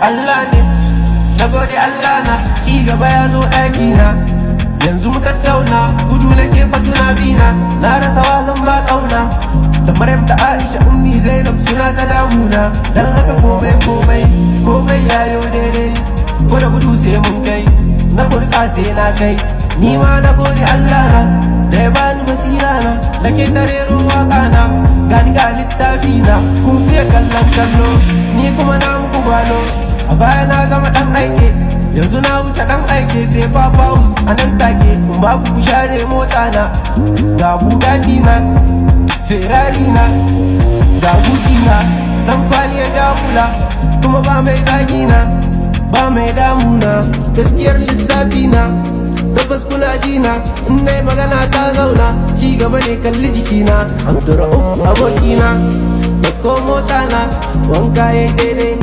Allah ne, na gode Allah na, ci gaba ya zo ɗakina. Yanzu mu tattauna, gudu nake fa suna bina. Na rasa wazan ba ƙauna, da Maryam da Aisha ummi Zainab suna ta damuna. Dan haka komai yayo daidai. Ko da gudu sai mun kai, na kursa sai na kai. Ni ma na gode Allah na, da ya bani basira na. Nake dare ruwa kana, gani ga littafi na. Kun fiye kallon kallo, ni kuma na muku gwalo. A baya na zama dan aike, yanzu na wuce dan aike. Sai Papa House a nan take, in ba ku share mota na. Ga Bugatti na, Ferrari na, ga Gucci na. Dan kwali ya ja hula, kuma ba mai zagi na, ba mai damuna. Gaskiyar lissafi na, tabbas kuna jina. In dai magana ta zauna, ci gaba ne kalli jikina. Abdurra'uf abokina, yakko mota na, wanka ya daidai.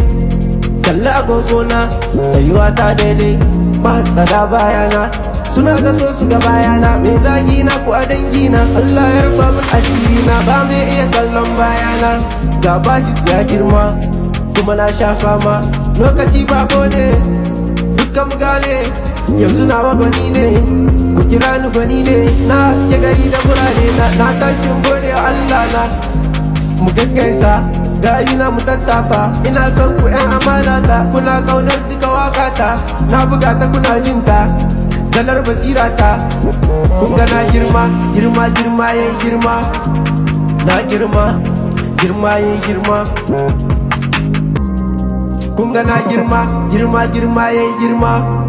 Kalli agogona, tsayuwa ta daidai. Mahasada bayana, suna da so su ga bayana. Mai zagi na ku a dangina, Allah ya rufa min asiri na. Ba mai iya kallon bayana, ga basit ya girma, kuma na sha fama. Lokaci ba gode, dukkan mu gane, yanzu na gwani ne. Ku kira ni gwani ne, na haske gari da burane na. Na tashin gode wa Allah na, mu gaggaisa, gayuna mu tattafa. Ina son ku yan amana ta, kuna kaunar duka wakata. Na buga ta kuna jinta, zalar basira ta. Kun ga na girma yayi girma. Na girma yayi girma. Kun ga na girma yayi girma.